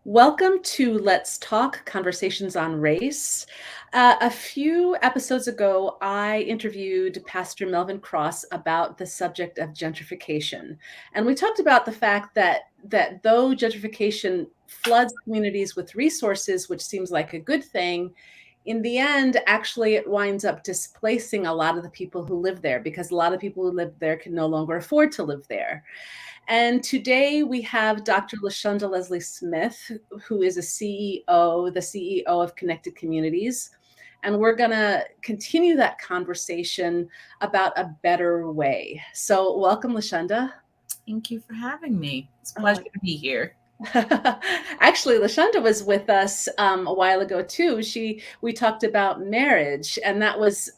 Welcome to Let's Talk Conversations on Race. A few episodes ago, I interviewed Pastor Melvin Cross about the subject of gentrification. And we talked about the fact that though gentrification floods communities with resources, which seems like a good thing, in the end, actually, it winds up displacing a lot of the people who live there because a lot of people who live there can no longer afford to live there. And today we have Dr. LaShunda Leslie-Smith, who is the CEO of Connected Communities. And we're going to continue that conversation about a better way. So, welcome, LaShunda. Thank you for having me. It's a Uh, pleasure to be here. Actually, LaShunda was with us a while ago too. We talked about marriage, and that was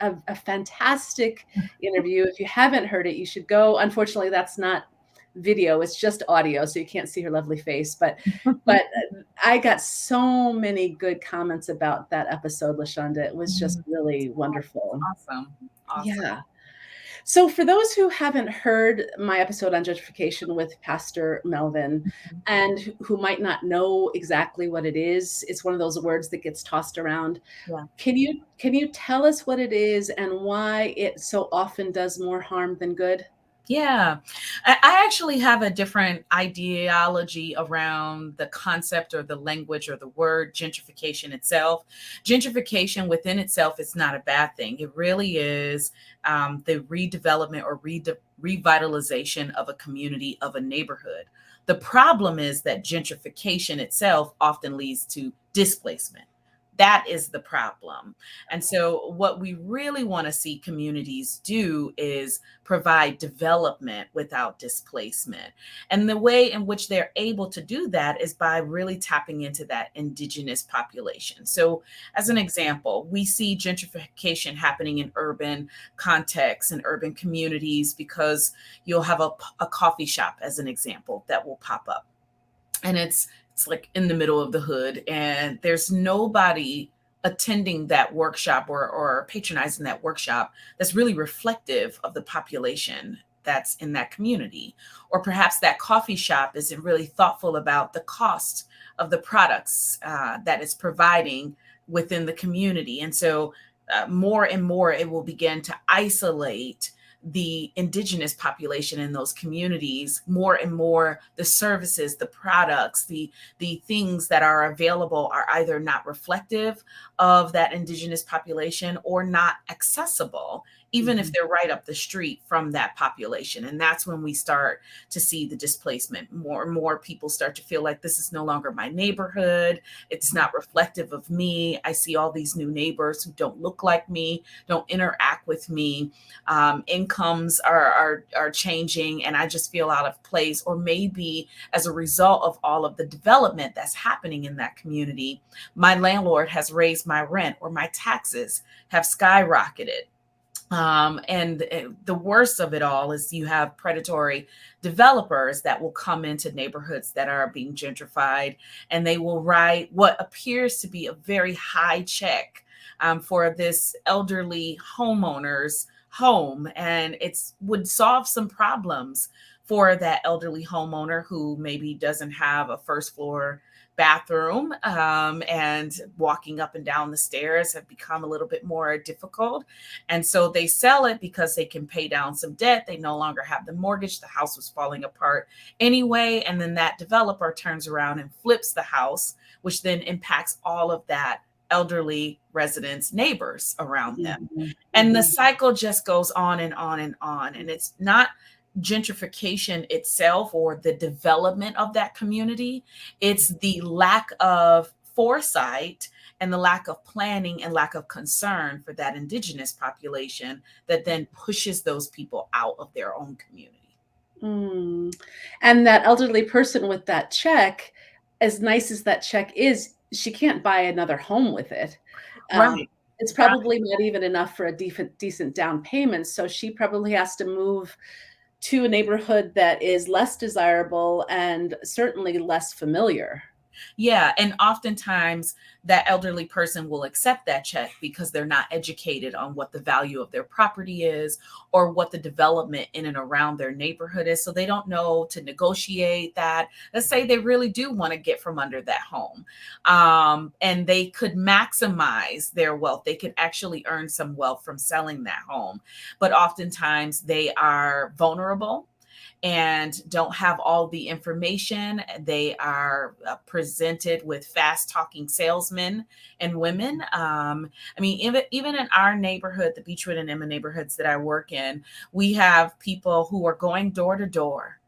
a fantastic interview. If you haven't heard it, you should go. Unfortunately, that's not video; it's just audio, so you can't see her lovely face. But I got so many good comments about that episode, LaShunda. It was just really wonderful. Awesome. Awesome. Yeah. So, for those who haven't heard my episode on gentrification with Pastor Melvin and who might not know exactly what it is, it's one of those words that gets tossed around. Yeah. Can you tell us what it is and why it so often does more harm than good? Yeah. I actually have a different ideology around the concept or the language or the word gentrification itself. Gentrification within itself is not a bad thing. It really is the redevelopment or revitalization of a community, of a neighborhood. The problem is that gentrification itself often leads to displacement. That is the problem. And so, what we really want to see communities do is provide development without displacement. And the way in which they're able to do that is by really tapping into that indigenous population. So, as an example, we see gentrification happening in urban contexts and urban communities because you'll have a coffee shop, as an example, that will pop up. And it's like in the middle of the hood, and there's nobody attending that workshop or patronizing that workshop that's really reflective of the population that's in that community. Or perhaps that coffee shop isn't really thoughtful about the cost of the products that it's providing within the community. And so more and more it will begin to isolate the indigenous population in those communities. More and more the services, the products, the things that are available are either not reflective of that indigenous population or not accessible, even if Mhm. they're right up the street from that population. And that's when we start to see the displacement. More and more people start to feel like this is no longer my neighborhood. It's not reflective of me. I see all these new neighbors who don't look like me, don't interact with me. Incomes are changing, and I just feel out of place. Or maybe as a result of all of the development that's happening in that community, my landlord has raised my rent or my taxes have skyrocketed. And the worst of it all is you have predatory developers that will come into neighborhoods that are being gentrified, and they will write what appears to be a very high check for this elderly homeowner's home. And it's would solve some problems for that elderly homeowner who maybe doesn't have a first floor bathroom, and walking up and down the stairs have become a little bit more difficult. And so they sell it because they can pay down some debt. They no longer have the mortgage. The house was falling apart anyway. And then that developer turns around and flips the house, which then impacts all of that elderly residents, neighbors around them. Mhm. And the Mhm. cycle just goes on and on and on. And it's not gentrification itself or the development of that community, it's the lack of foresight and the lack of planning and lack of concern for that indigenous population that then pushes those people out of their own community. Mm. And that elderly person with that check, as nice as that check is, she can't buy another home with it. Um, Right. it's Right. probably not even enough for a decent down payment, so she probably has to move to a neighborhood that is less desirable and certainly less familiar. Yeah, and oftentimes that elderly person will accept that check because they're not educated on what the value of their property is or what the development in and around their neighborhood is. So they don't know to negotiate that. Let's say they really do want to get from under that home, and they could maximize their wealth. They could actually earn some wealth from selling that home. But oftentimes they are vulnerable and don't have all the information. They are presented with fast talking salesmen and women. I mean, even in our neighborhood, the Beechwood and Emma neighborhoods that I work in, we have people who are going door to door,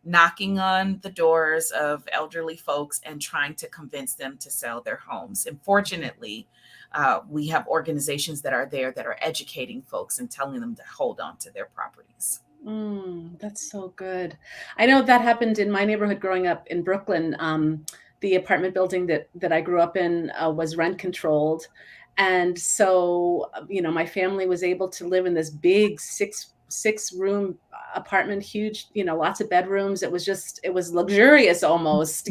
knocking on the doors of elderly folks and trying to convince them to sell their homes. And fortunately, we have organizations that are there that are educating folks and telling them to hold on to their properties. That's so good. I know that happened in my neighborhood growing up in Brooklyn. The apartment building that I grew up in was rent controlled, and so my family was able to live in this big six room apartment, huge, lots of bedrooms. It was luxurious almost,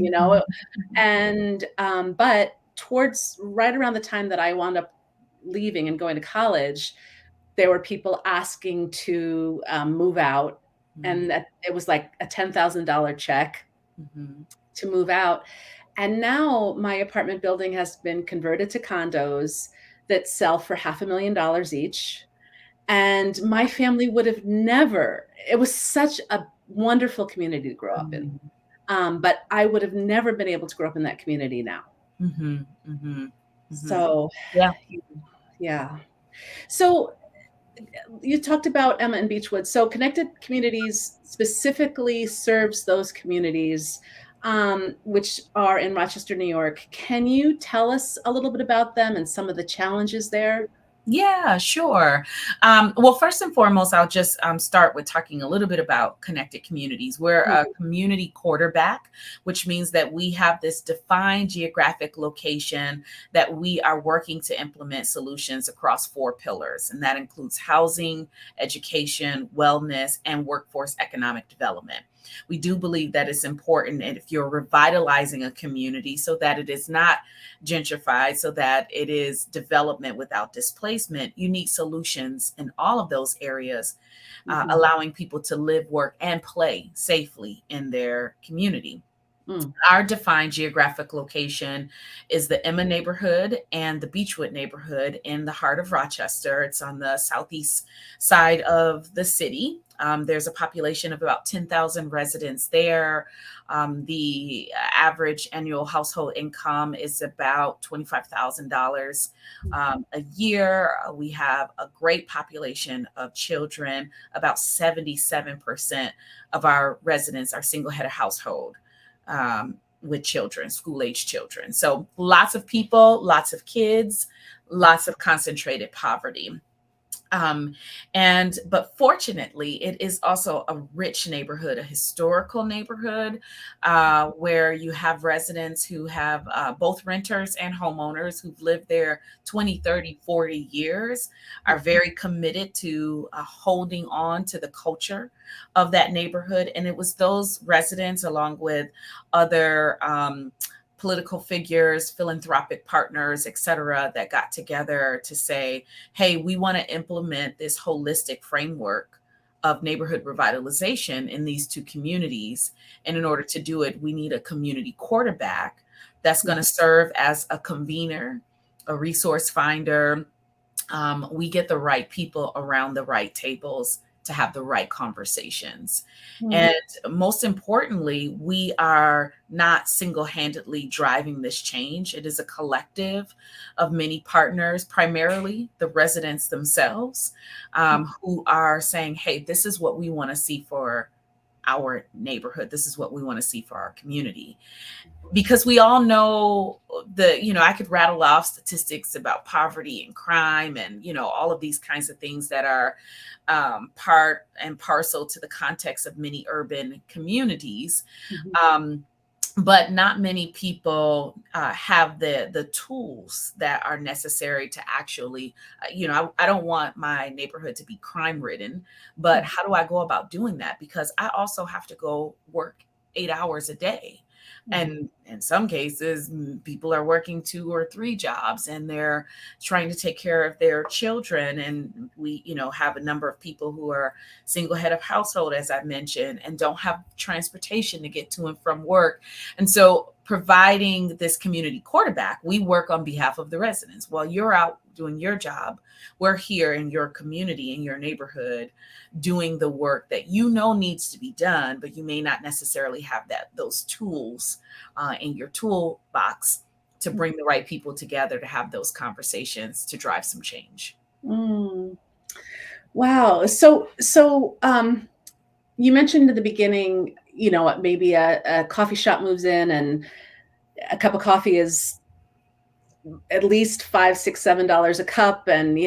and but towards right around the time that I wound up leaving and going to college, there were people asking to move out, and that it was like a $10,000 check Mm-hmm. to move out. And now my apartment building has been converted to condos that sell for $500,000 each. And my family would have never, it was such a wonderful community to grow up in. Mm-hmm. But I would have never been able to grow up in that community now. Mm-hmm. Mm-hmm. Mm-hmm. So, Yeah. yeah. So, you talked about Emma and Beechwood. So Connected Communities specifically serves those communities, which are in Rochester, New York. Can you tell us a little bit about them and some of the challenges there? Yeah, sure. Well, first and foremost, I'll just start with talking a little bit about connected communities. We're a Mhm, community quarterback, which means that we have this defined geographic location that we are working to implement solutions across four pillars, and that includes housing, education, wellness, and workforce economic development. We do believe that it's important, and if you're revitalizing a community so that it is not gentrified, so that it is development without displacement, you need solutions in all of those areas, mhm, allowing people to live, work, and play safely in their community. mm, Our defined geographic location is the Emma neighborhood and the Beechwood neighborhood in the heart of Rochester. It's on the southeast side of the city. There's a population of about 10,000 residents there. The average annual household income is about $25,000 a year. We have a great population of children. About 77% of our residents are single headed household, with children, school age children. So lots of people, lots of kids, lots of concentrated poverty. Um, but fortunately, it is also a rich neighborhood, a historical neighborhood, where you have residents who have both renters and homeowners who've lived there 20, 30, 40 years, are very committed to holding on to the culture of that neighborhood. And it was those residents, along with other political figures, philanthropic partners, et cetera, that got together to say, hey, we want to implement this holistic framework of neighborhood revitalization in these two communities. And in order to do it, we need a community quarterback that's going to serve as a convener, a resource finder. We get the right people around the right tables to have the right conversations. mm, And most importantly, we are not single handedly driving this change. It is a collective of many partners, primarily the residents themselves, who are saying, hey, this is what we want to see for our neighborhood. This is what we want to see for our community. Because we all know I could rattle off statistics about poverty and crime and, all of these kinds of things that are part and parcel to the context of many urban communities. mhm, Um, but not many people have the tools that are necessary to actually, I don't want my neighborhood to be crime ridden, but mhm, how do I go about doing that? Because I also have to go work 8 hours a day. And in some cases, people are working 2 or 3 jobs, and they're trying to take care of their children. And we, have a number of people who are single head of household, as I mentioned, and don't have transportation to get to and from work. And so providing this community quarterback, we work on behalf of the residents. While you're out doing your job, we're here in your community, in your neighborhood, doing the work that needs to be done, but you may not necessarily have those tools in your toolbox to bring the right people together to have those conversations to drive some change. Mm. Wow. So you mentioned at the beginning, maybe a coffee shop moves in and a cup of coffee is at least $5, $6, $7 a cup, and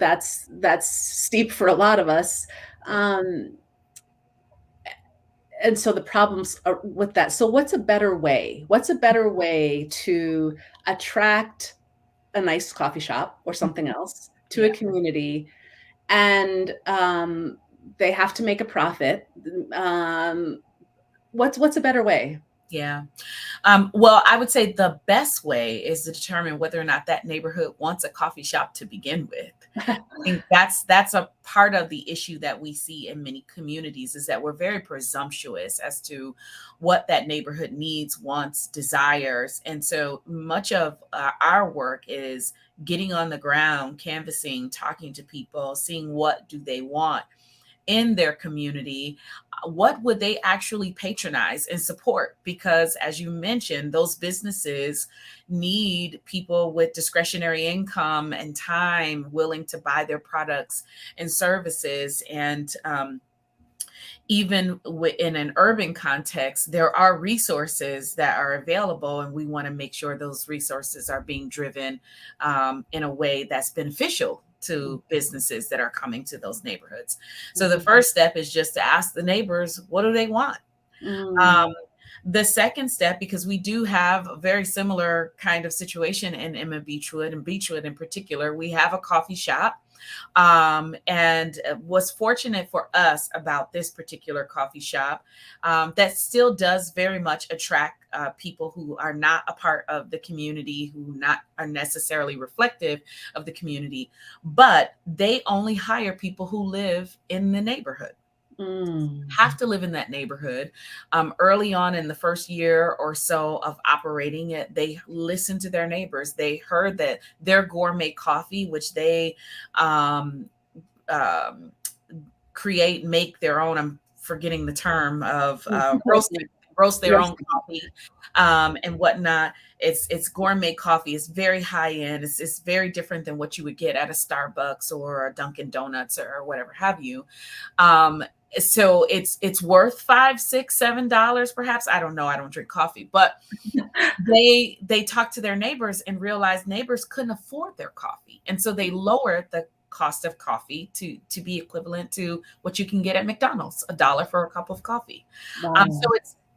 that's steep for a lot of us. Um, and so the problems are with that. So what's a better way? What's a better way to attract a nice coffee shop or something else to a Yeah. community, and they have to make a profit? What's a better way? Yeah. Well, I would say the best way is to determine whether or not that neighborhood wants a coffee shop to begin with. I think that's a part of the issue that we see in many communities, is that we're very presumptuous as to what that neighborhood needs, wants, desires. And so much of our work is getting on the ground, canvassing, talking to people, seeing what do they want in their community. What would they actually patronize and support? Because as you mentioned, those businesses need people with discretionary income and time willing to buy their products and services. And even in an urban context, there are resources that are available, and we want to make sure those resources are being driven in a way that's beneficial to businesses that are coming to those neighborhoods. So the first step is just to ask the neighbors, what do they want? Mm. Um, the second step, because we do have a very similar kind of situation in Emma Beechwood, and Beechwood in particular, we have a coffee shop. And what's fortunate for us about this particular coffee shop, that still does very much attract people who are not a part of the community, who not are necessarily reflective of the community, but they only hire people who live in the neighborhood. Mm. Have to live in that neighborhood. Early on in the first year or so of operating it, they listened to their neighbors. They heard that their gourmet coffee, which they um, um, make their own. I'm forgetting the term of roast their own Roasting. coffee and whatnot. It's gourmet coffee. It's very high end. It's very different than what you would get at a Starbucks or a Dunkin' Donuts or whatever have you. Um, so it's worth $5, $6, $7, perhaps. I don't know. I don't drink coffee, but they talked to their neighbors and realized neighbors couldn't afford their coffee, and so they lowered the cost of coffee to be equivalent to what you can get at McDonald's, $1 for a cup of coffee. So Wow.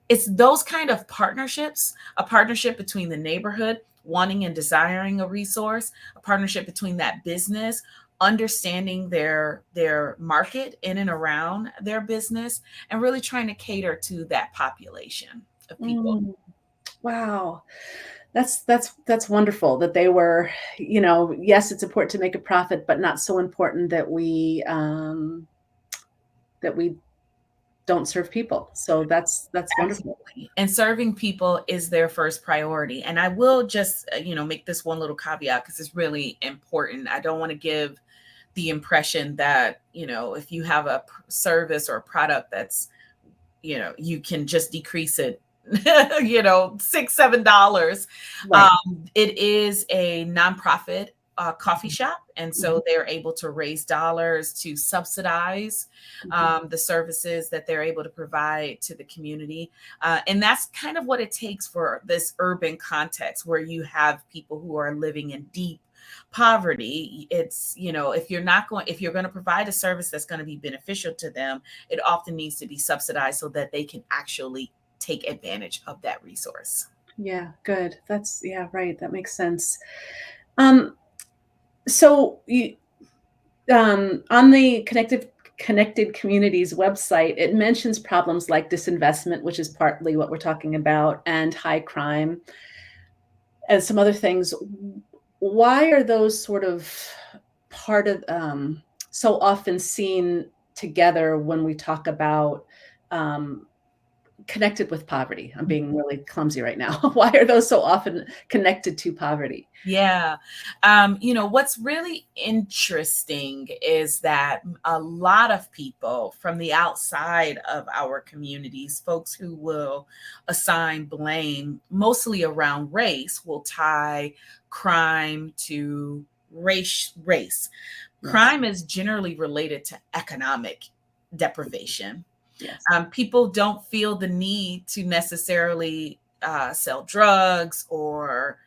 it's those kind of partnerships, a partnership between the neighborhood wanting and desiring a resource, a partnership between that business understanding their market in and around their business, and really trying to cater to that population of people. Mm. Wow. That's wonderful that they were, yes, it's important to make a profit, but not so important that we don't serve people. So that's wonderful. Absolutely. And serving people is their first priority. And I will just, make this one little caveat because it's really important. I don't want to give the impression that, if you have a service or a product that's, you can just decrease it, $6, $7. Right. It is a nonprofit coffee shop. And Mhm. so they're able to raise dollars to subsidize Mhm. the services that they're able to provide to the community. And that's kind of what it takes for this urban context where you have people who are living in deep poverty. It's, if you're going to provide a service that's going to be beneficial to them, it often needs to be subsidized so that they can actually take advantage of that resource. Yeah, good. Yeah, right. That makes sense. Um, so on the Connected Communities website, it mentions problems like disinvestment, which is partly what we're talking about, and high crime, and some other things. Why are those sort of part of so often seen together when we talk about um, connected with poverty? I'm being really clumsy right now. Why are those so often connected to poverty? Yeah. What's really interesting is that a lot of people from the outside of our communities, folks who will assign blame mostly around race, will tie crime to race. Yes. Crime is generally related to economic deprivation. Yes. People don't feel the need to necessarily sell drugs or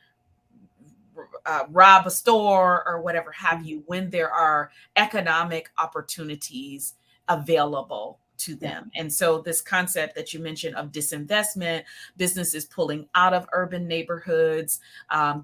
rob a store or whatever have Mhm. you when there are economic opportunities available to Yeah. them. And so this concept that you mentioned of disinvestment, businesses pulling out of urban neighborhoods,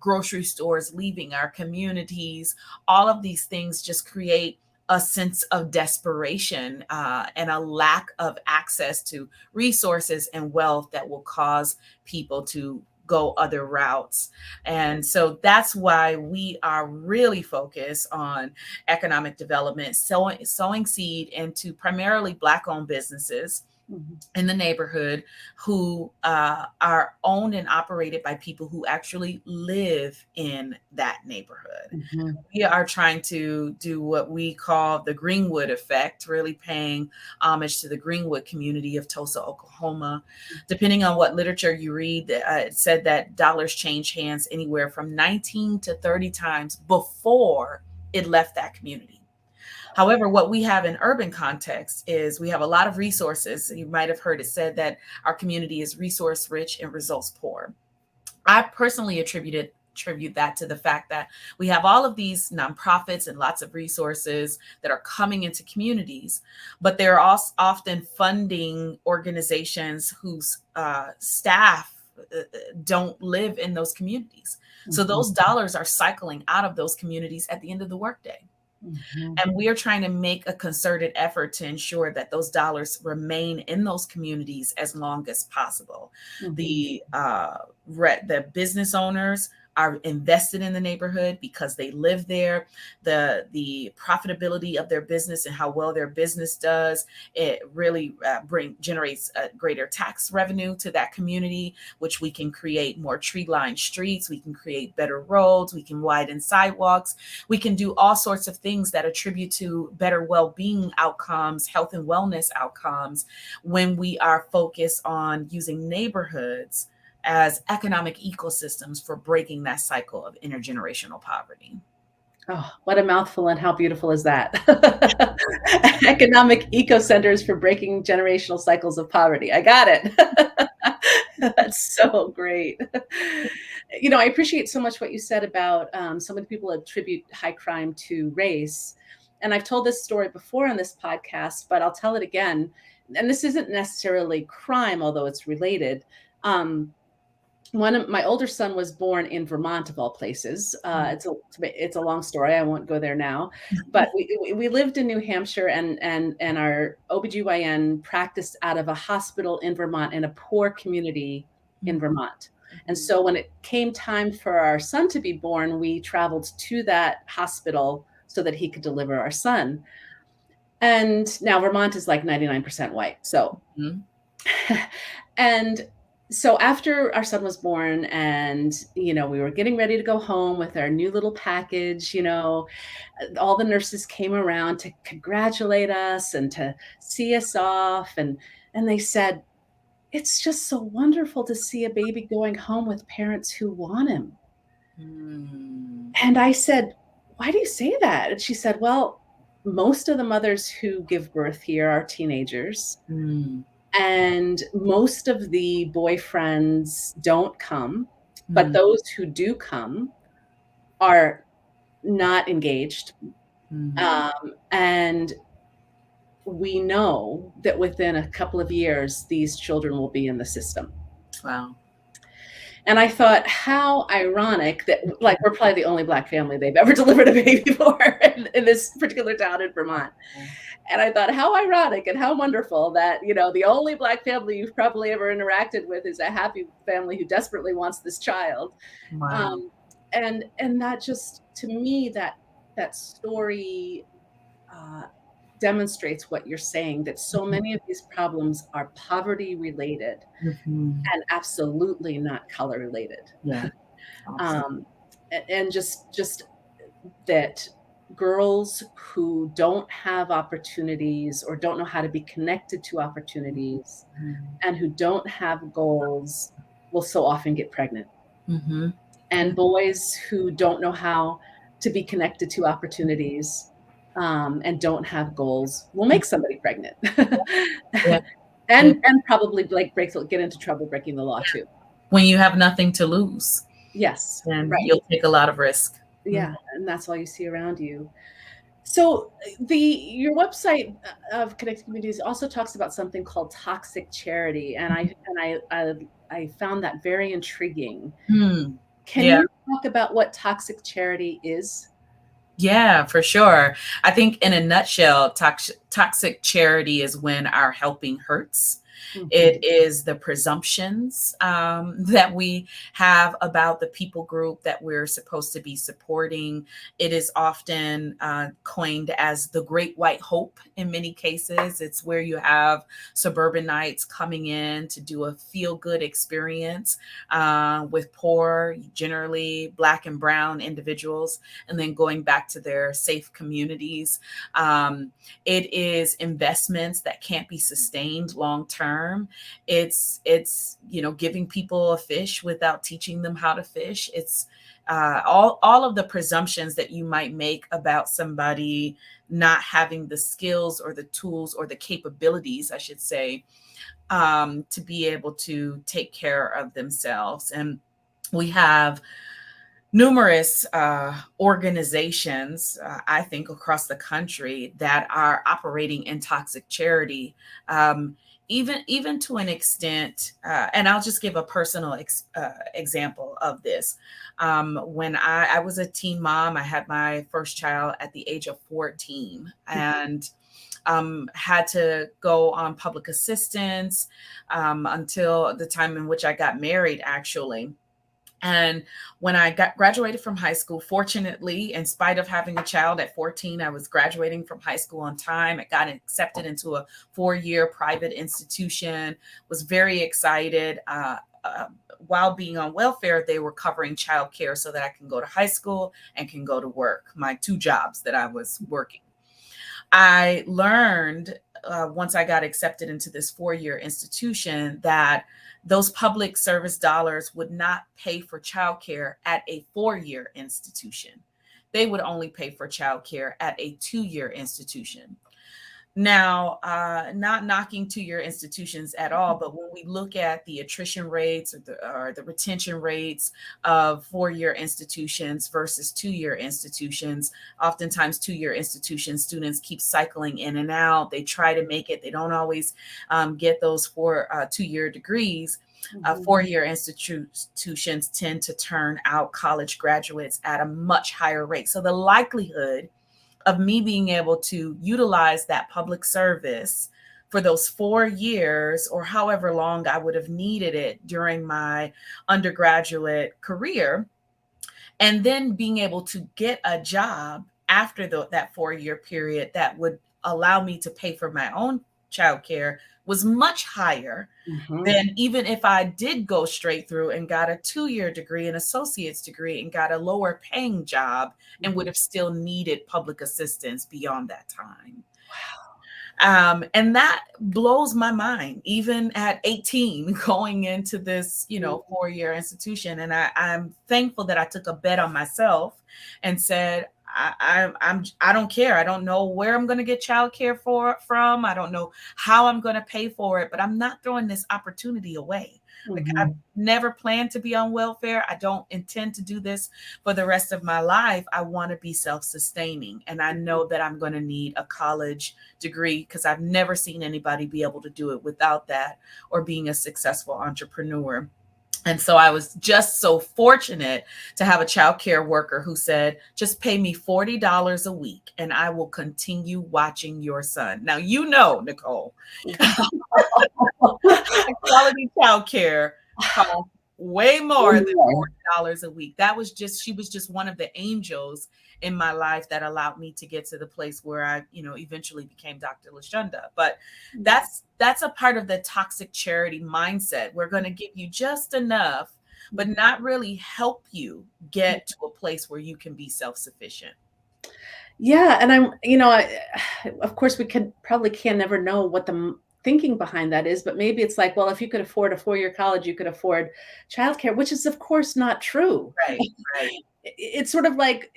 grocery stores leaving our communities, all of these things just create a sense of desperation and a lack of access to resources and wealth that will cause people to go other routes. And so that's why we are really focused on economic development, sowing seed into primarily Black owned businesses Mhm. in the neighborhood who are owned and operated by people who actually live in that neighborhood. Mhm. We are trying to do what we call the Greenwood effect, really paying homage to the Greenwood community of Tulsa, Oklahoma. Depending on what literature you read, it said that dollars change hands anywhere from 19 to 30 times before it left that community. However, what we have in urban context is we have a lot of resources. You might have heard it said that our community is resource rich and results poor. I personally attribute that to the fact that we have all of these nonprofits and lots of resources that are coming into communities, but they're also often funding organizations whose staff don't live in those communities. So Mhm. those dollars are cycling out of those communities at the end of the workday. Mhm. And we are trying to make a concerted effort to ensure that those dollars remain in those communities as long as possible. Mhm. The business owners are invested in the neighborhood because they live there. The profitability of their business and how well their business does, it really generates a greater tax revenue to that community, which we can create more tree-lined streets, we can create better roads, we can widen sidewalks, we can do all sorts of things that attribute to better well-being outcomes, health and wellness outcomes, when we are focused on using neighborhoods as economic ecosystems for breaking that cycle of intergenerational poverty. Oh, what a mouthful, and how beautiful is that? Economic eco centers for breaking generational cycles of poverty. I got it. That's so great. I appreciate so much what you said about so many people attribute high crime to race. And I've told this story before on this podcast, but I'll tell it again. And this isn't necessarily crime, although it's related. Um, One of my older son was born in Vermont, of all places. It's a long story. I won't go there now. But we lived in New Hampshire, and our OBGYN practiced out of a hospital in Vermont, in a poor community in Mhm, Vermont. And mhm, so when it came time for our son to be born, we traveled to that hospital so that he could deliver our son. And now Vermont is like 99% white. So mhm, and so after our son was born, and we were getting ready to go home with our new little package, all the nurses came around to congratulate us and to see us off, and they said, "It's just so wonderful to see a baby going home with parents who want him." mm, And I said, "Why do you say that?" And she said, "Well, most of the mothers who give birth here are teenagers, mm, and most of the boyfriends don't come, but mm, those who do come are not engaged. mm. And we know that within a couple of years, these children will be in the system." Wow. And I thought, how ironic that, like, we're probably the only Black family they've ever delivered a baby for in this particular town in Vermont. And I thought, how ironic and how wonderful that, the only Black family you've probably ever interacted with is a happy family who desperately wants this child. Wow. Um, and that just, to me, that story uh, demonstrates what you're saying, that so many of these problems are poverty related Mhm. and absolutely not color related. Yeah, absolutely. Um, and just that girls who don't have opportunities or don't know how to be connected to opportunities Mhm. and who don't have goals will so often get pregnant. Mhm. And Yeah. boys who don't know how to be connected to opportunities and don't have goals will make somebody pregnant. Yeah. Yeah. And probably like get into trouble breaking the law too. When you have nothing to lose, Yes, then right. you'll take a lot of risk. Mm. Yeah, and that's all you see around you. So your website of Connected Communities also talks about something called toxic charity, and I found that very intriguing. Hmm. Can Yeah. you talk about what toxic charity is? Yeah, for sure. I think in a nutshell, toxic charity is when our helping hurts. Mhm, It is the presumptions that we have about the people group that we're supposed to be supporting. It is often coined as the great white hope in many cases. It's where you have suburbanites coming in to do a feel good experience with poor, generally Black and Brown individuals, and then going back to their safe communities. Um, it is investments that can't be sustained long term. It's giving people a fish without teaching them how to fish. It's all of the presumptions that you might make about somebody not having the skills or the tools or the capabilities, I should say, to be able to take care of themselves. And we have numerous organizations, I think, across the country that are operating in toxic charity, um, even to an extent. And I'll just give a personal example of this. When I was a teen mom, I had my first child at the age of 14, and had to go on public assistance until the time in which I got married, actually. And when I graduated from high school, fortunately, in spite of having a child at 14, I was graduating from high school on time. I got accepted into a 4-year private institution, was very excited. While being on welfare, they were covering childcare so that I can go to high school and can go to work, my two jobs that I was working. I learned once I got accepted into this 4-year institution that those public service dollars would not pay for childcare at a 4-year institution. They would only pay for childcare at a 2-year institution. Now, not knocking two-year institutions at all, but when we look at the attrition rates or the retention rates of 4-year institutions versus 2-year institutions, oftentimes 2-year institution students keep cycling in and out. They try to make it. They don't always get those 2-year degrees. mhm, 4-year institutions tend to turn out college graduates at a much higher rate. So the likelihood of me being able to utilize that public service for those 4 years or however long I would have needed it during my undergraduate career, and then being able to get a job after that 4-year period that would allow me to pay for my own childcare was much higher mhm, than even if I did go straight through and got a 2-year degree, an associate's degree, and got a lower paying job and would mhm. have still needed public assistance beyond that time. Wow. And that blows my mind, even at 18, going into this, Mm, 4-year institution. And I'm thankful that I took a bet on myself and said, I don't care. I don't know where I'm going to get childcare from. I don't know how I'm going to pay for it, but I'm not throwing this opportunity away. Like, I've mhm, never planned to be on welfare. I don't intend to do this for the rest of my life. I want to be self-sustaining, and I know that I'm going to need a college degree because I've never seen anybody be able to do it without that or being a successful entrepreneur. And so I was just so fortunate to have a child care worker who said, just pay me $40 a week and I will continue watching your son. Now, Nicole, quality child care costs way more than $40 a week. That was just, she was just one of the angels in my life that allowed me to get to the place where I, eventually became Dr. LaShunda. But that's a part of the toxic charity mindset. We're going to give you just enough, but not really help you get to a place where you can be self-sufficient. Yeah. And of course, we probably can never know what the thinking behind that is, but maybe it's like, well, if you could afford a 4-year college, you could afford childcare, which is of course not true. Right, right. It's sort of like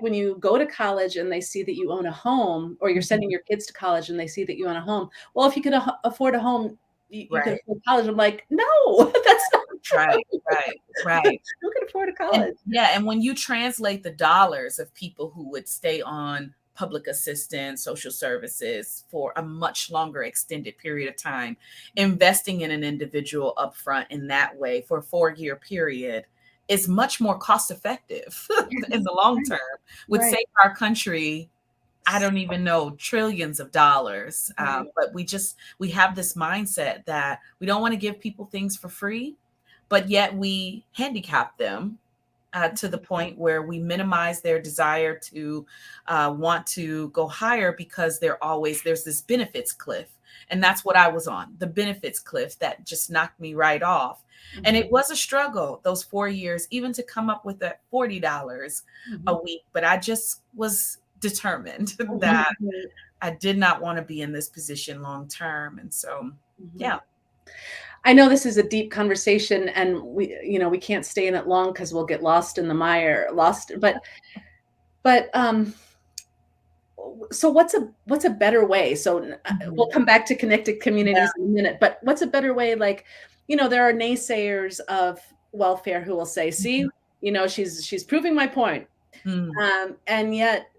when you go to college and they see that you own a home, or you're sending your kids to college and they see that you own a home. Well, if you could afford a home, you could afford college. I'm like, no, that's not true. Right. Who can afford a college? And when you translate the dollars of people who would stay on public assistance, social services for a much longer extended period of time, investing in an individual upfront in that way for a 4-year period is much more cost effective in the long term, would save our country, I don't even know, trillions of dollars. But we have this mindset that we don't want to give people things for free, but yet we handicap them to the point where we minimize their desire to want to go higher, because there's this benefits cliff. And that's what I was on, the benefits cliff that just knocked me right off. And it was a struggle those 4 years, even to come up with that $40 a week. But I just was determined that I did not want to be in this position long term. And so, yeah. I know this is a deep conversation, and we can't stay in it long because we'll get lost in the mire. But so what's a better way? So we'll come back to connected communities in a minute. But what's a better way? Like, there are naysayers of welfare who will say, "See, she's proving my point," and yet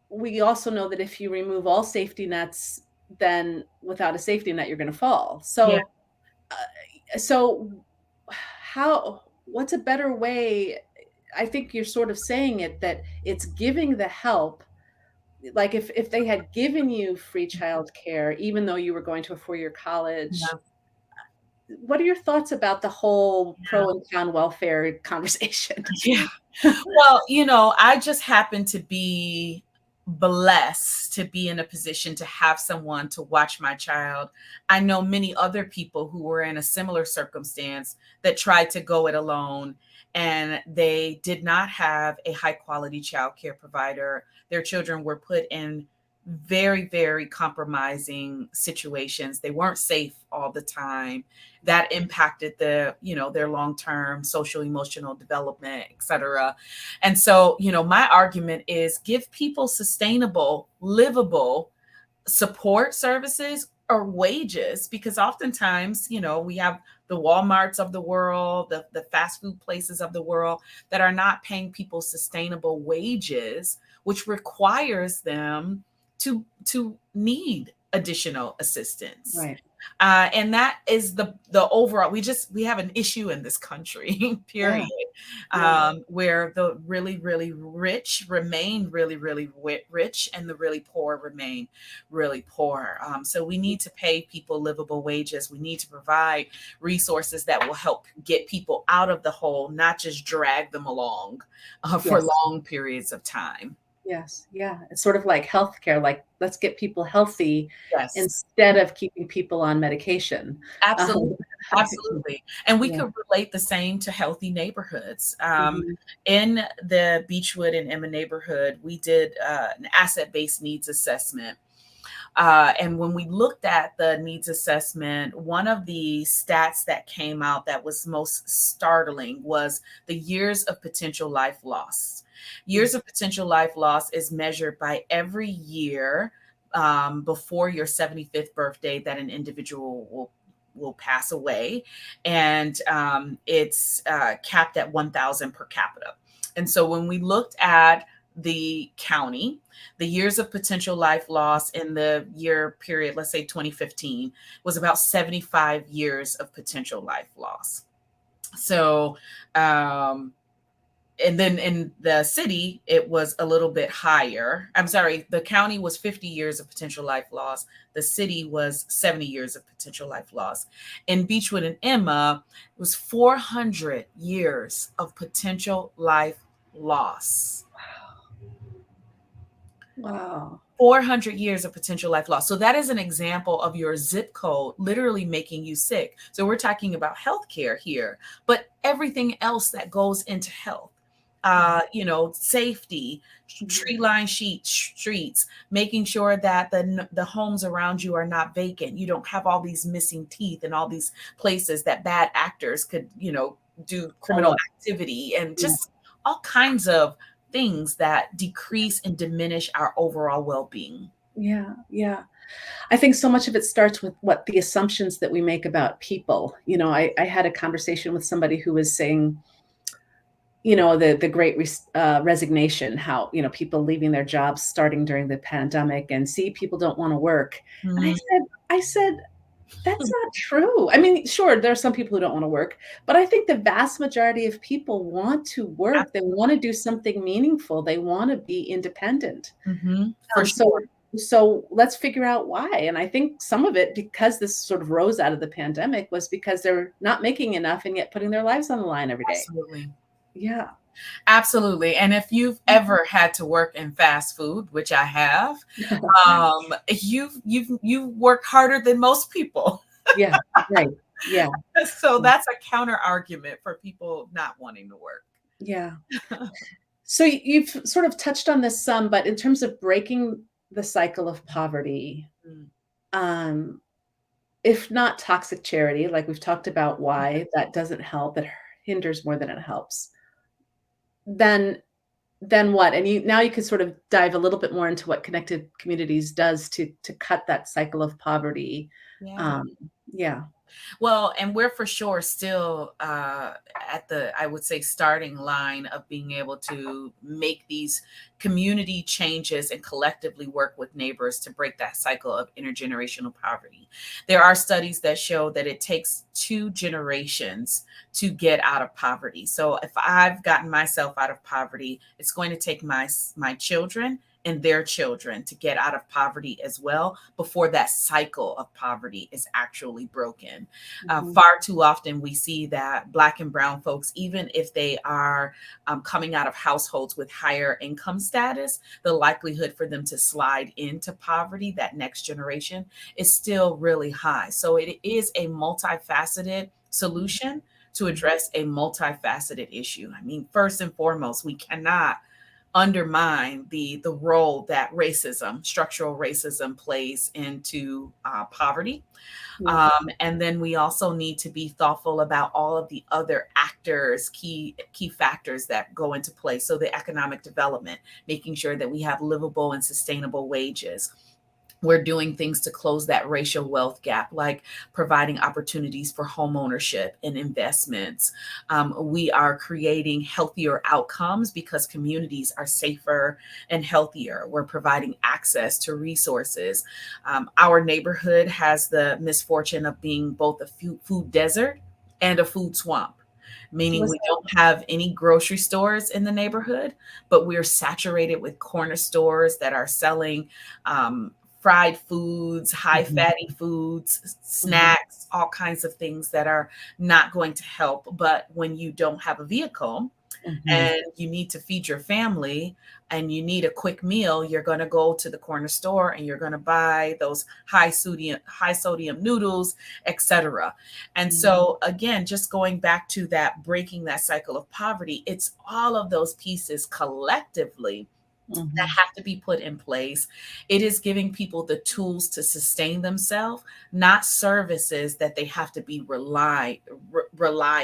we also know that if you remove all safety nets, then without a safety net, you're going to fall. So. So what's a better way? I think you're sort of saying it, that it's giving the help. Like if they had given you free childcare, even though you were going to a 4-year college, what are your thoughts about the whole pro and con welfare conversation? Yeah. Well, I just happen to be blessed to be in a position to have someone to watch my child. I know many other people who were in a similar circumstance that tried to go it alone, and they did not have a high quality child care provider. Their children were put in very, very compromising situations. They weren't safe all the time. That impacted their long-term social, emotional development, et cetera. And so, my argument is give people sustainable, livable support services or wages, because oftentimes, we have the Walmarts of the world, the fast food places of the world that are not paying people sustainable wages, which requires them to need additional assistance. Right. And that is the overall, we have an issue in this country, period, where the really, really rich remain really, really rich, and the really poor remain really poor. So we need to pay people livable wages. We need to provide resources that will help get people out of the hole, not just drag them along for long periods of time. Yes. Yeah. It's sort of like healthcare, like let's get people healthy instead of keeping people on medication. Absolutely. Absolutely. And we could relate the same to healthy neighborhoods. In the Beechwood and Emma neighborhood, we did an asset-based needs assessment. And when we looked at the needs assessment, one of the stats that came out that was most startling was the years of potential life loss. Years of potential life loss is measured by every year before your 75th birthday that an individual will pass away. And it's capped at 1,000 per capita. And so when we looked at the county, the years of potential life loss in the year period, let's say 2015, was about 75 years of potential life loss. So, um, and then in the city, it was a little bit higher. I'm sorry, the county was 50 years of potential life loss. The city was 70 years of potential life loss. In Beechwood and Emma, it was 400 years of potential life loss. Wow. 400 years of potential life loss. So that is an example of your zip code literally making you sick. So we're talking about healthcare here, but everything else that goes into health, safety, Mhm. tree line streets, making sure that the homes around you are not vacant. You don't have all these missing teeth and all these places that bad actors could, do Follow criminal up. activity and Yeah. just all kinds of things that decrease and diminish our overall well-being. Yeah. Yeah. I think so much of it starts with what the assumptions that we make about people. I had a conversation with somebody who was saying, the great resignation, how, people leaving their jobs starting during the pandemic and see people don't want to work. And Mm, I said, that's not true. I mean, sure, there are some people who don't want to work, but I think the vast majority of people want to work. They want to do something meaningful. They want to be independent. for So sure. so let's figure out why. And I think some of it, because this sort of rose out of the pandemic, was because they're not making enough and yet putting their lives on the line every day. Absolutely. Yeah. Absolutely. And if you've ever had to work in fast food, which I have, you've worked harder than most people. Yeah, right. Yeah, So that's a counter argument for people not wanting to work. yeah. So you've sort of touched on this some, but in terms of breaking the cycle of poverty, Mm. um, if not toxic charity, like we've talked about why that doesn't help, it hinders more than it helps, then then what? And now you can sort of dive a little bit more into what Connected Communities does to cut that cycle of poverty. Yeah. Um, yeah. Well, and we're for sure still at the, I would say, starting line of being able to make these community changes and collectively work with neighbors to break that cycle of intergenerational poverty. There are studies that show that it takes 2 generations to get out of poverty. So if I've gotten myself out of poverty, it's going to take my children and their children to get out of poverty as well before that cycle of poverty is actually broken. Mhm. Far too often we see that Black and Brown folks, even if they are coming out of households with higher income status, the likelihood for them to slide into poverty, that next generation, is still really high. So it is a multifaceted solution to address a multifaceted issue. I mean, first and foremost, we cannot undermine the role that racism, structural racism, plays into poverty. Yeah. And then we also need to be thoughtful about all of the other actors, key factors that go into play. So the economic development, making sure that we have livable and sustainable wages. We're doing things to close that racial wealth gap, like providing opportunities for home ownership and investments. We are creating healthier outcomes because communities are safer and healthier. We're providing access to resources. Our neighborhood has the misfortune of being both a food desert and a food swamp, meaning What's we don't have any grocery stores in the neighborhood, but we're saturated with corner stores that are selling fried foods, high Mhm. fatty foods, Mhm. snacks, all kinds of things that are not going to help. But when you don't have a vehicle Mhm. and you need to feed your family and you need a quick meal, you're going to go to the corner store and you're going to buy those high sodium noodles, etc. And Mhm. so again, just going back to that, breaking that cycle of poverty, it's all of those pieces collectively that Mhm. have to be put in place. It is giving people the tools to sustain themselves, not services that they have to be rely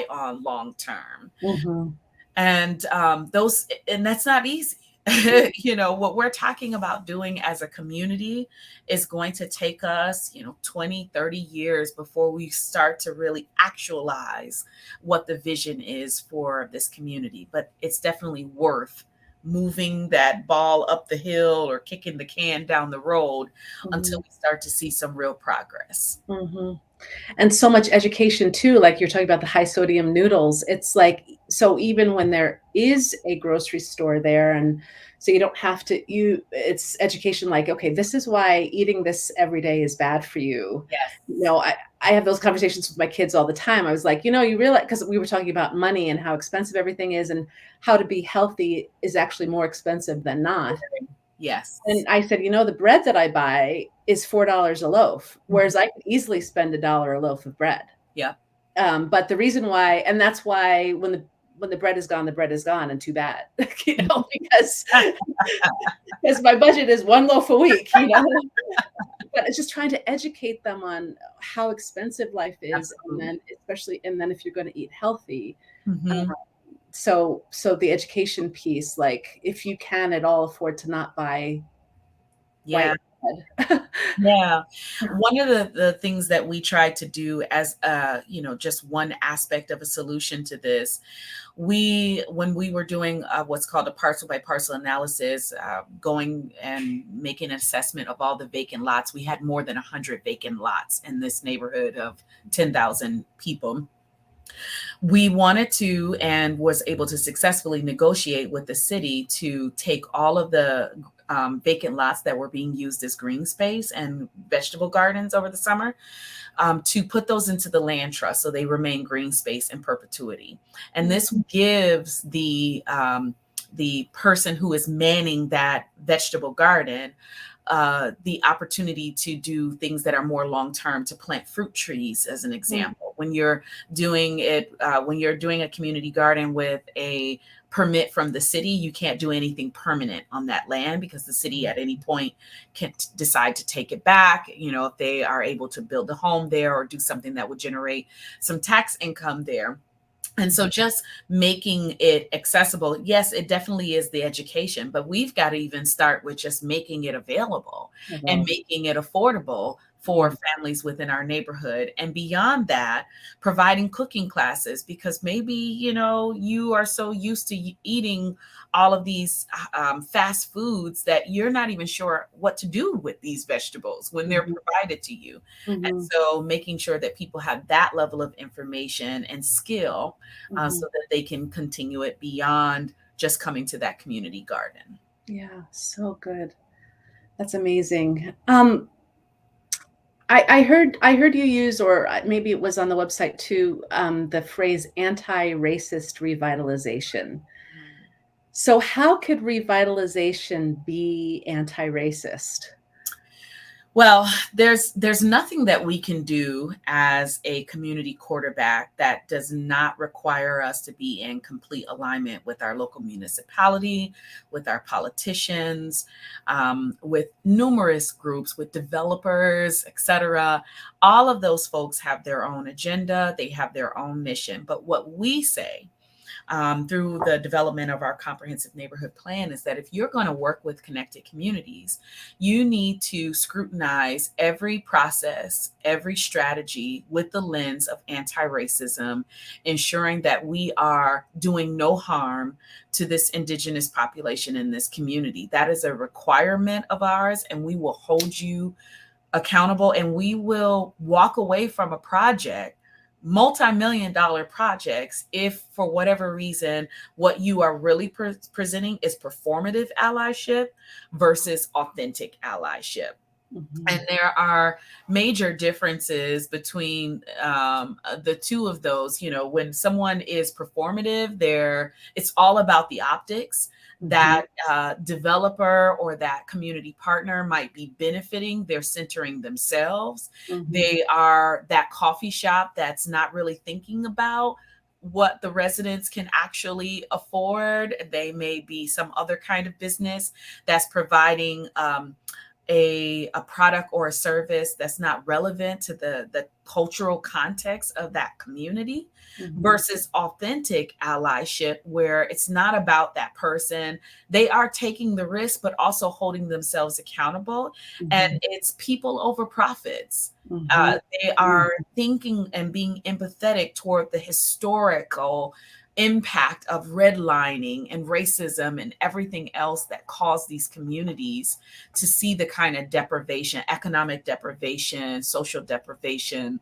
on long term. Mhm. And that's not easy. What we're talking about doing as a community is going to take us 20, 30 years before we start to really actualize what the vision is for this community, but it's definitely worth moving that ball up the hill or kicking the can down the road until Mhm. we start to see some real progress. Mhm. And so much education too, like you're talking about the high sodium noodles. It's like, so even when there is a grocery store there, and so you don't have to, it's education like, okay, this is why eating this every day is bad for you. You Yes. know, I have those conversations with my kids all the time. I was like, you realize, because we were talking about money and how expensive everything is, and how to be healthy is actually more expensive than not. And Yes. I said, the bread that I buy is $4 a loaf, Mhm. whereas I could easily spend $1 a loaf of bread. Yep. But the reason why, and that's why when the bread is gone, the bread is gone, and too bad, because my budget is one loaf a week. But it's just trying to educate them on how expensive life is, and Absolutely. then especially, and then if you're going to eat healthy, Hmm. so the education piece, like if you can at all afford to not buy white Yeah. bread. Yeah. One of the things that we tried to do as just one aspect of a solution to this, when we were doing what's called a parcel by parcel analysis, going and making an assessment of all the vacant lots, we had more than 100 vacant lots in this neighborhood of 10,000 people. We wanted to and was able to successfully negotiate with the city to take all of the vacant lots that were being used as green space and vegetable gardens over the summer, to put those into the land trust so they remain green space in perpetuity. And this gives the person who is manning that vegetable garden the opportunity to do things that are more long term, to plant fruit trees, as an example. When you're doing it, when you're doing a community garden with a permit from the city, you can't do anything permanent on that land because the city at any point can decide to take it back. If they are able to build a home there or do something that would generate some tax income there. And so just making it accessible, yes, it definitely is the education, but we've got to even start with just making it available and Well, making it affordable for families within our neighborhood. And beyond that, providing cooking classes, because maybe, you are so used to eating all of these fast foods that you're not even sure what to do with these vegetables when they're mhm, provided to you. And mhm, so making sure that people have that level of information and skill, mhm. so that they can continue it beyond just coming to that community garden. Yeah, so good. That's amazing. I heard you use, or maybe it was on the website too, the phrase anti-racist revitalization. Mm. So how could revitalization be anti-racist? Well, there's nothing that we can do as a community quarterback that does not require us to be in complete alignment with our local municipality, with our politicians, with numerous groups, with developers, etc. All of those folks have their own agenda, they have their own mission. But what we say, through the development of our comprehensive neighborhood plan, is that if you're going to work with connected communities, you need to scrutinize every process, every strategy with the lens of anti-racism, ensuring that we are doing no harm to this indigenous population in this community. That is a requirement of ours, and we will hold you accountable, and we will walk away from a project, multi-million dollar projects, if for whatever reason what you are really presenting is performative allyship versus authentic allyship. And Mhm, there are major differences between the two of those. When someone is performative, it's all about the optics. mhm, That developer or that community partner might be benefiting, they're centering themselves. mhm, They are that coffee shop that's not really thinking about what the residents can actually afford. They may be some other kind of business that's providing a product or a service that's not relevant to the cultural context of that community, mhm, versus authentic allyship, where it's not about that person. They are taking the risk, but also holding themselves accountable. And mhm, it's people over profits. mhm, They mhm, are thinking and being empathetic toward the historical impact of redlining and racism and everything else that caused these communities to see the kind of deprivation, economic deprivation, social deprivation,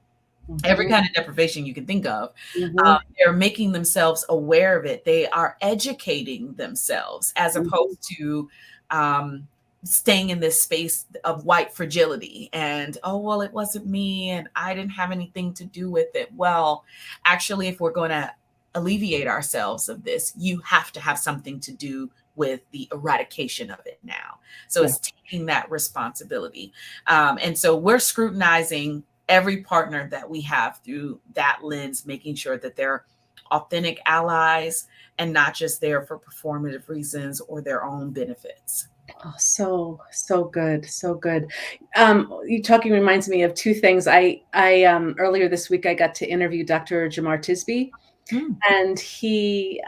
every Mhm. kind of deprivation you can think of. Mhm. They're making themselves aware of it. They are educating themselves as Mhm. opposed to um, staying in this space of white fragility and, oh, well, it wasn't me and I didn't have anything to do with it. Well, actually, if we're going to alleviate ourselves of this, you have to have something to do with the eradication of it now. So Yeah. it's taking that responsibility. And so we're scrutinizing every partner that we have through that lens, making sure that they're authentic allies and not just there for performative reasons or their own benefits. Oh, so good, so good. You talking reminds me of two things. Earlier this week I got to interview Dr. Jamar Tisby, Mm, and he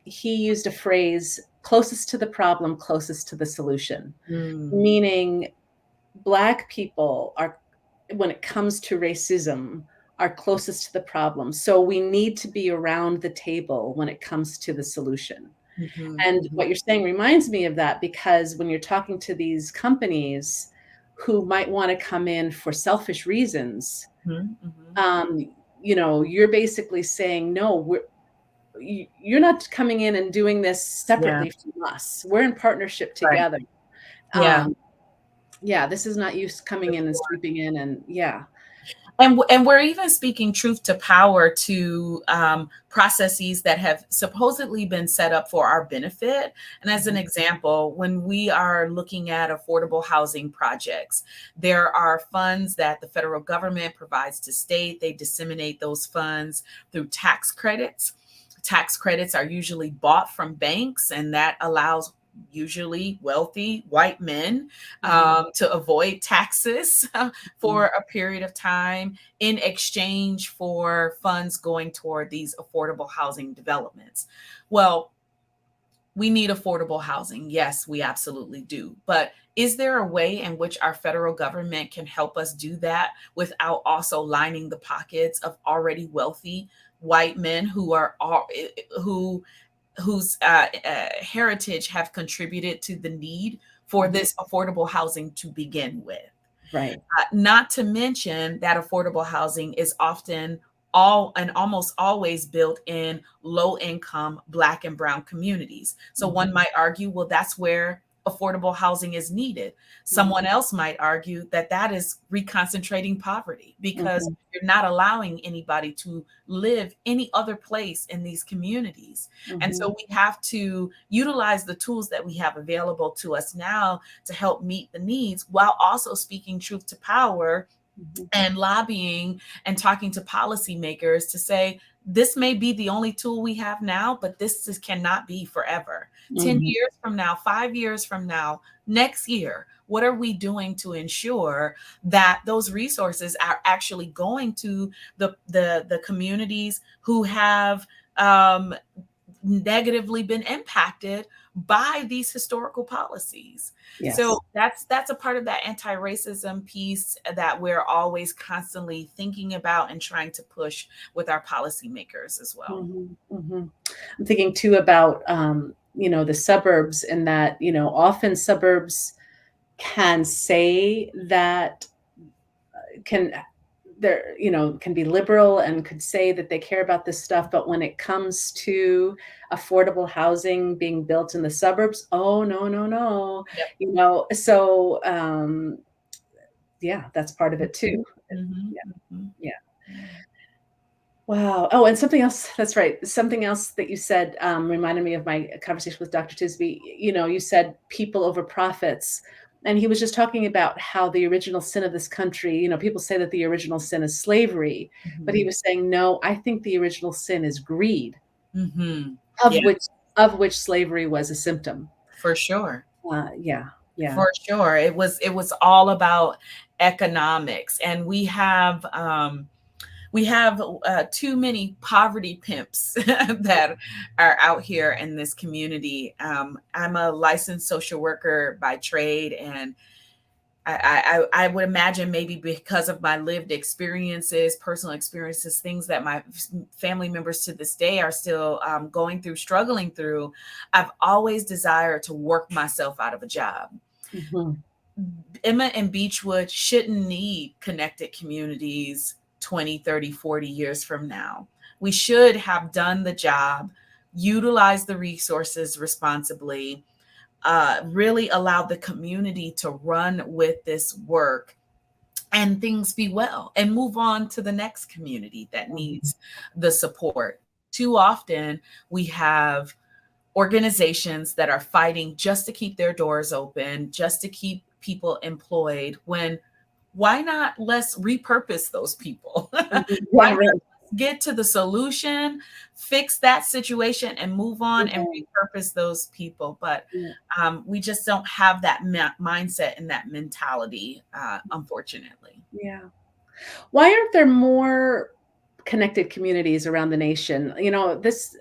used a phrase, "closest to the problem, closest to the solution," mm, meaning Black people are, when it comes to racism, are closest to the problem. So we need to be around the table when it comes to the solution. mhm, And mhm, what you're saying reminds me of that, because when you're talking to these companies who might want to come in for selfish reasons, mhm, mhm. um, you're basically saying, no, you're not coming in and doing this Yeah, separately from us. We're in partnership right. together. Yeah, Um, yeah, this is not you for coming in and sure. sweeping in, and yeah. And we're even speaking truth to power to processes that have supposedly been set up for our benefit. And as an Mhm, example, when we are looking at affordable housing projects, there are funds that the federal government provides to state. They disseminate those funds through tax credits. Tax credits are usually bought from banks, and that allows usually wealthy white men mhm, to avoid taxes for mhm. a period of time in exchange for funds going toward these affordable housing developments. Well, we need affordable housing. Yes, we absolutely do. But is there a way in which our federal government can help us do that without also lining the pockets of already wealthy white men who are who whose heritage have contributed to the need for Mhm. this affordable housing to begin with? Right. Not to mention that affordable housing is often all and almost always built in low income Black and Brown communities. So Mhm, one might argue, well, that's where affordable housing is needed. Someone mhm, else might argue that that is reconcentrating poverty because mhm, you're not allowing anybody to live any other place in these communities. And mhm, so we have to utilize the tools that we have available to us now to help meet the needs while also speaking truth to power mhm, and lobbying and talking to policymakers to say this may be the only tool we have now, but cannot be forever. 10 mhm, years from now, 5 years from now, next year, what are we doing to ensure that those resources are actually going to the communities who have negatively been impacted by these historical policies. So yes. that's a part of that anti-racism piece that we're always constantly thinking about and trying to push with our policymakers as well. Mhm, mhm. I'm thinking too about, the suburbs, and that, often suburbs can say that can can be liberal and could say that they care about this stuff, but when it comes to affordable housing being built in the suburbs, oh, no, no, no. Yep. So, yeah, that's part of it too. Mhm, Yeah, mhm. yeah. Yeah. Wow. Oh, and something else, that's right. Something else that you said, reminded me of my conversation with Dr. Tisby. You said people over profits. And he was just talking about how the original sin of this country, people say that the original sin is slavery, but he Mhm, was saying, no, I think the original sin is greed, mhm. of Yeah, which slavery was a symptom. for sure. Yeah, yeah. For sure. It was all about economics. And we have too many poverty pimps that are out here in this community. I'm a licensed social worker by trade, and I would imagine maybe because of my lived experiences, personal experiences, things that my family members to this day are still going through, struggling through, I've always desired to work myself out of a job. Mhm. Emmett and Beechwood shouldn't need connected communities 20, 30, 40 years from now. We should have done the job, utilized the resources responsibly, really allowed the community to run with this work and things be well and move on to the next community that Mhm. needs the support. Too often, we have organizations that are fighting just to keep their doors open, just to keep people employed, when why not let's repurpose those people? Mhm. Why Yeah, not right. get to the solution, fix that situation, and move on and Yeah, repurpose those people? But yeah, we just don't have that mindset and that mentality, unfortunately. yeah. Why aren't there more connected communities around the nation? This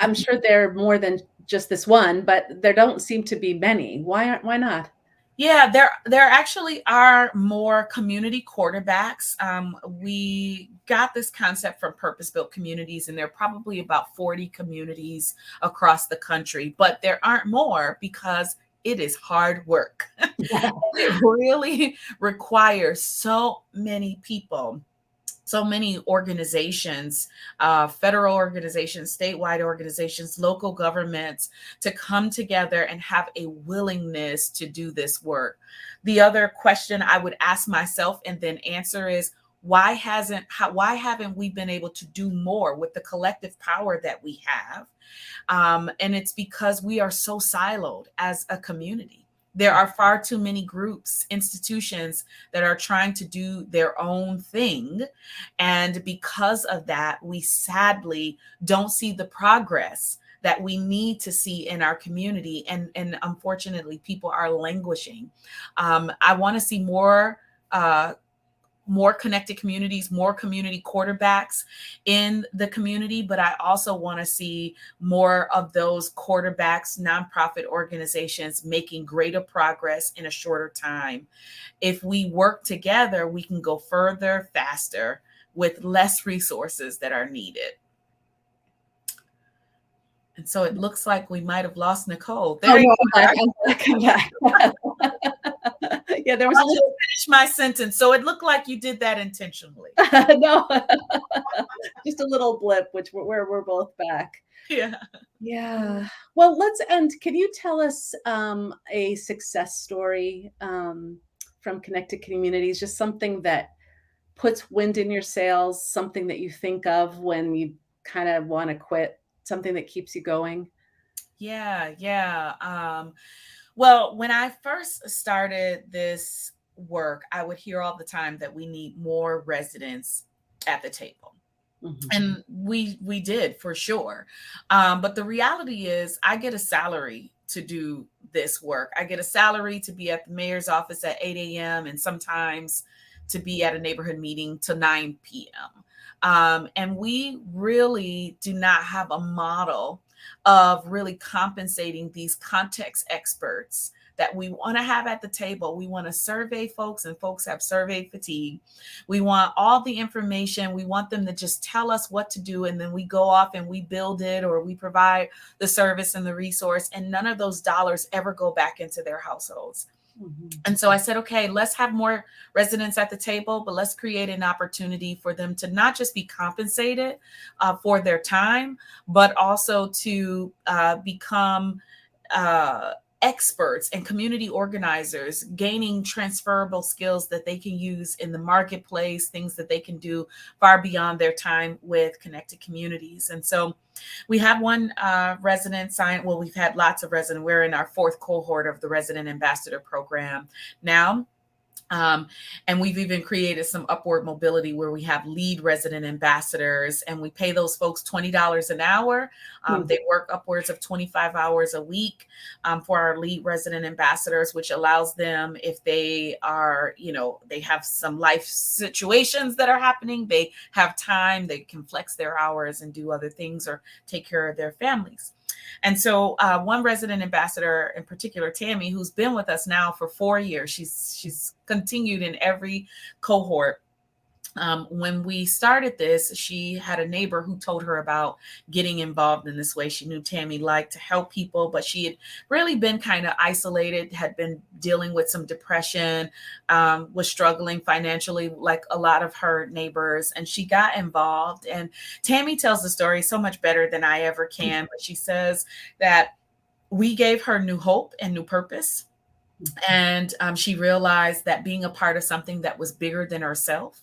I'm sure there are more than just this one, but there don't seem to be many. Why not? Yeah, there actually are more community quarterbacks. We got this concept from purpose built communities, and there are probably about 40 communities across the country, but there aren't more because it is hard work. It really requires so many people, so many organizations, federal organizations, statewide organizations, local governments, to come together and have a willingness to do this work. The other question I would ask myself and then answer is, why haven't we been able to do more with the collective power that we have? And it's because we are so siloed as a community. There are far too many groups, institutions that are trying to do their own thing. And because of that, we sadly don't see the progress that we need to see in our community. And unfortunately, people are languishing. I want to see uh, more connected communities, more community quarterbacks in the community, but I also want to see more of those quarterbacks, nonprofit organizations making greater progress in a shorter time. If we work together, we can go further, faster, with less resources that are needed. And so it looks like we might have lost Nicole. Oh, There you no, I'm back, are. I'm back, I'm back. Yeah, there was a I'll just little finish my sentence. So it looked like you did that intentionally. no, just a little blip, which we're both back. Yeah. Yeah. Well, let's end. Can you tell us a success story from connected communities? Just something that puts wind in your sails, something that you think of when you kind of want to quit, something that keeps you going. Yeah, yeah. Well, when I first started this work, I would hear all the time that we need more residents at the table. Mhm. And we did for sure. But the reality is I get a salary to do this work. I get a salary to be at the mayor's office at 8 a.m. and sometimes to be at a neighborhood meeting till 9 p.m. And we really do not have a model of really compensating these context experts that we want to have at the table. We want to survey folks, and folks have survey fatigue. We want all the information. We want them to just tell us what to do, and then we go off and we build it, or we provide the service and the resource, and none of those dollars ever go back into their households. Mhm. And so I said, okay, let's have more residents at the table, but let's create an opportunity for them to not just be compensated for their time, but also to become uh, experts and community organizers, gaining transferable skills that they can use in the marketplace, things that they can do far beyond their time with connected communities. And so we have one resident sign. Well, we've had lots of residents. We're in our fourth cohort of the resident ambassador program now. Um, and we've even created some upward mobility where we have lead resident ambassadors, and we pay those folks $20 an hour. Mhm. They work upwards of 25 hours a week for our lead resident ambassadors, which allows them, if they are, they have some life situations that are happening, they have time, they can flex their hours and do other things or take care of their families. And so one resident ambassador in particular, Tammy, who's been with us now for 4 years, she's continued in every cohort. When we started this, she had a neighbor who told her about getting involved in this way. She knew Tammy liked to help people, but she had really been kind of isolated, had been dealing with some depression, was struggling financially like a lot of her neighbors. And she got involved. And Tammy tells the story so much better than I ever can. But she says that we gave her new hope and new purpose. And she realized that being a part of something that was bigger than herself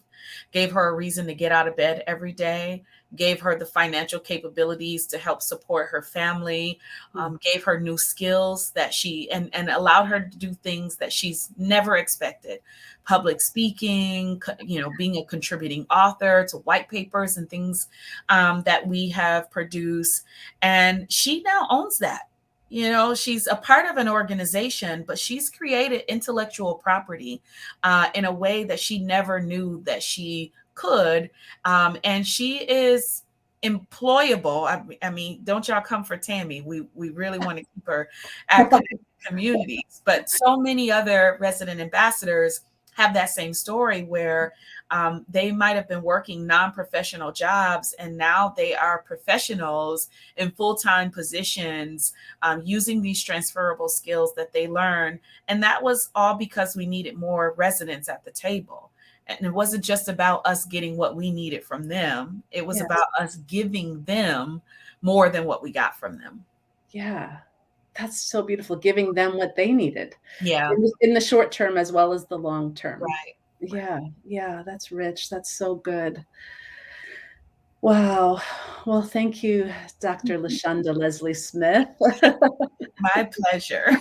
gave her a reason to get out of bed every day, gave her the financial capabilities to help support her family, gave her new skills that and allowed her to do things that she's never expected. Public speaking, being a contributing author to white papers and things that we have produced. And she now owns that. She's a part of an organization, but she's created intellectual property in a way that she never knew that she could. And she is employable. I mean, don't y'all come for Tammy. We really want to keep her at communities. But so many other resident ambassadors have that same story where they might have been working non-professional jobs and now they are professionals in full-time positions using these transferable skills that they learn. And that was all because we needed more residents at the table. And it wasn't just about us getting what we needed from them. It was about us giving them more than what we got from them. Yeah. That's so beautiful, giving them what they needed. Yeah. In the short term as well as the long term. Right. Yeah. Yeah. That's rich. That's so good. Wow. Well, thank you, Dr. LaShunda Leslie-Smith. My pleasure.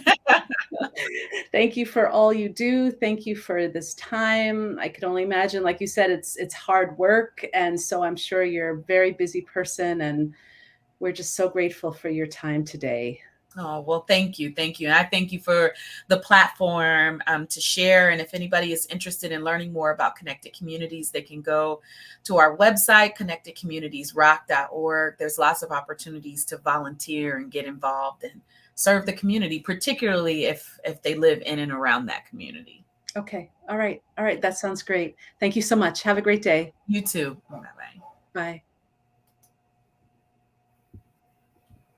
Thank you for all you do. Thank you for this time. I could only imagine, like you said, it's hard work. And so I'm sure you're a very busy person, and we're just so grateful for your time today. Oh, well, thank you. Thank you. And I thank you for the platform to share. And if anybody is interested in learning more about Connected Communities, they can go to our website, connectedcommunitiesrock.org. There's lots of opportunities to volunteer and get involved and serve the community, particularly if they live in and around that community. Okay. All right. All right. That sounds great. Thank you so much. Have a great day. You too. Bye-bye. Bye.